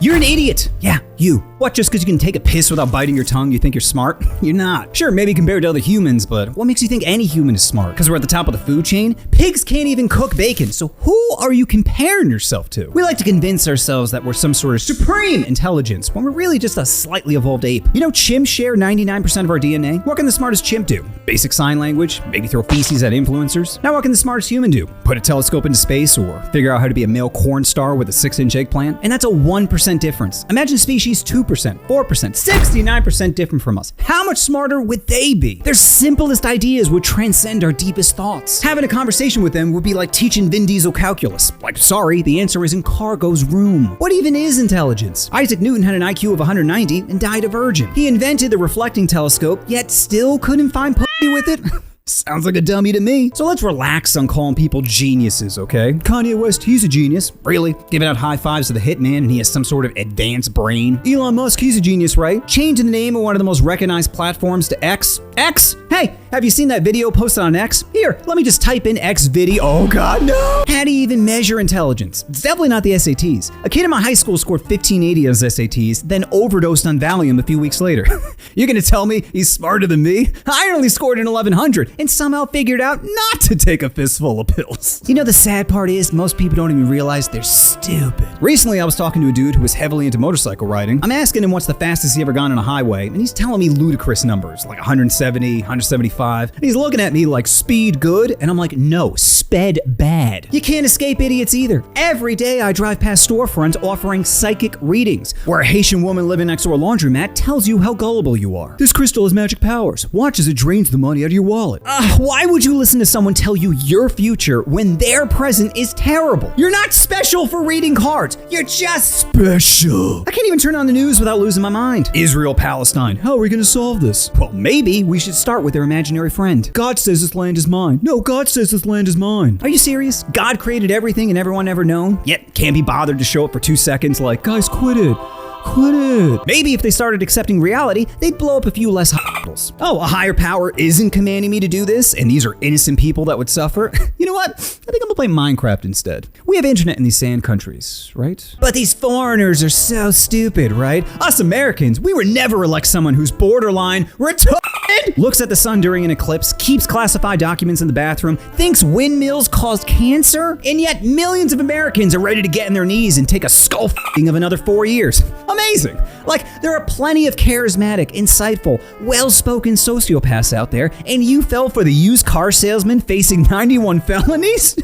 You're an idiot. Yeah, you. What, just because you can take a piss without biting your tongue, you think you're smart? You're not. Sure, maybe compared to other humans, but what makes you think any human is smart? Because we're at the top of the food chain? Pigs can't even cook bacon, so who are you comparing yourself to? We like to convince ourselves that we're some sort of supreme intelligence when we're really just a slightly evolved ape. You know, chimps share 99% of our DNA. What can the smartest chimp do? Basic sign language? Maybe throw feces at influencers? Now what can the smartest human do? Put a telescope into space or figure out how to be a male corn star with a 6-inch eggplant? And that's a 1% difference. Imagine species 2%, 4%, 69% different from us. How much smarter would they be? Their simplest ideas would transcend our deepest thoughts. Having a conversation with them would be like teaching Vin Diesel calculus. Like, sorry, the answer is in Cargo's room. What even is intelligence? Isaac Newton had an IQ of 190 and died a virgin. He invented the reflecting telescope, yet still couldn't find pussy with it. Sounds like a dummy to me. So let's relax on calling people geniuses, okay? Kanye West, he's a genius. Really? Giving out high fives to the hitman and he has some sort of advanced brain. Elon Musk, he's a genius, right? Changing the name of one of the most recognized platforms to X. X? Hey, have you seen that video posted on X? Here, let me just type in X video. Oh God, no! How do you even measure intelligence? It's definitely not the SATs. A kid in my high school scored 1580 on his SATs, then overdosed on Valium a few weeks later. You're gonna tell me he's smarter than me? I only scored an 1100 and somehow figured out not to take a fistful of pills. You know, the sad part is most people don't even realize they're stupid. Recently, I was talking to a dude who was heavily into motorcycle riding. I'm asking him what's the fastest he ever gone on a highway, and he's telling me ludicrous numbers, like 170, 175. And he's looking at me like speed good, and I'm like, no, sped bad. You can't escape idiots either. Every day I drive past storefronts offering psychic readings, where a Haitian woman living next to a laundromat tells you how gullible you are. This crystal has magic powers. Watch as it drains the money out of your wallet. Why would you listen to someone tell you your future when their present is terrible? You're not special for reading cards. You're just special. I can't even turn on the news without losing my mind. Israel, Palestine. How are we going to solve this? Well, maybe we should start with their imaginary friend. God says this land is mine. No, God says this land is mine. Are you serious? God created everything and everyone ever known, yet can't be bothered to show up for 2 seconds like, guys, quit it. Quit it. Maybe if they started accepting reality, they'd blow up a few less hospitals. Oh, a higher power isn't commanding me to do this, and these are innocent people that would suffer? You know what? I think I'm gonna play Minecraft instead. We have internet in these sand countries, right? But these foreigners are so stupid, right? Us Americans, we were never like someone who's borderline retarded, looks at the sun during an eclipse, keeps classified documents in the bathroom, thinks windmills caused cancer, and yet millions of Americans are ready to get on their knees and take a skull f***ing of another 4 years. Amazing. Like, there are plenty of charismatic, insightful, well-spoken sociopaths out there, and you fell for the used car salesman facing 91 felonies?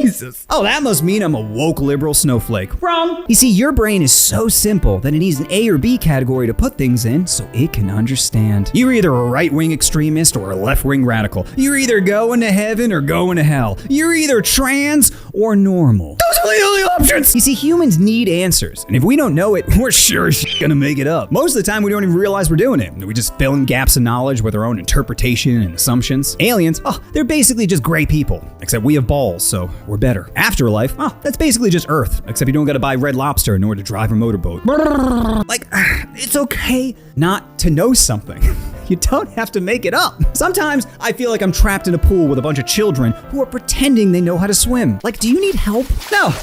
Jesus. Oh, that must mean I'm a woke liberal snowflake. Wrong. You see, your brain is so simple that it needs an A or B category to put things in so it can understand. You're either a right-wing extremist or a left-wing radical. You're either going to heaven or going to hell. You're either trans or normal. Those are the only options. You see, humans need answers, and if we don't know it, we're sure as shit gonna make it up. Most of the time, we don't even realize we're doing it. We just fill in gaps of knowledge with our own interpretation and assumptions. Aliens, they're basically just gray people, except we have balls, so we're better. Afterlife, that's basically just Earth, except you don't gotta buy Red Lobster in order to drive a motorboat. Like, it's okay not to know something. You don't have to make it up. Sometimes I feel like I'm trapped in a pool with a bunch of children who are pretending they know how to swim. Like, do you need help? No.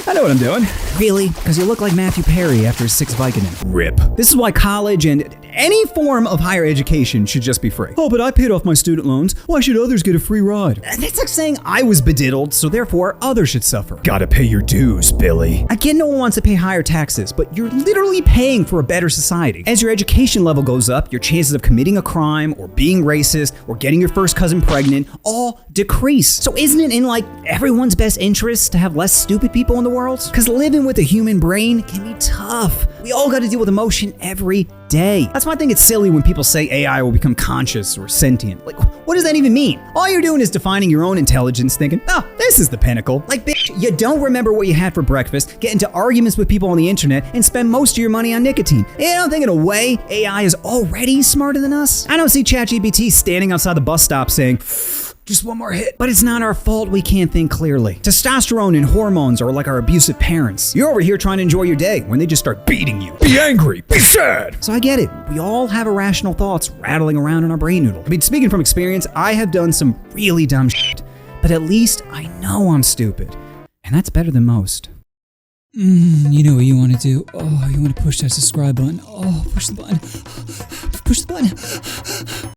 I know what I'm doing. Really? Because you look like Matthew Perry after his 6 Vicodin. RIP. This is why college and any form of higher education should just be free. Oh, but I paid off my student loans. Why should others get a free ride? That's like saying I was bediddled, so therefore others should suffer. Gotta pay your dues, Billy. Again, no one wants to pay higher taxes, but you're literally paying for a better society. As your education level goes up, your chances of committing a crime or being racist or getting your first cousin pregnant all decrease. So isn't it in like everyone's best interest to have less stupid people in the world? Because living with a human brain can be tough. We all got to deal with emotion every day. That's why I think it's silly when people say AI will become conscious or sentient. Like, what does that even mean? All you're doing is defining your own intelligence, thinking, oh, this is the pinnacle. Like, bitch, you don't remember what you had for breakfast, get into arguments with people on the internet, and spend most of your money on nicotine. And I don't think in a way AI is already smarter than us. I don't see ChatGPT standing outside the bus stop saying, just one more hit. But it's not our fault we can't think clearly. Testosterone and hormones are like our abusive parents. You're over here trying to enjoy your day when they just start beating you. Be angry, be sad. So I get it. We all have irrational thoughts rattling around in our brain noodle. I mean, speaking from experience, I have done some really dumb shit. But at least I know I'm stupid. And that's better than most. You know what you want to do. Oh, you want to push that subscribe button. Oh, push the button. Push the button.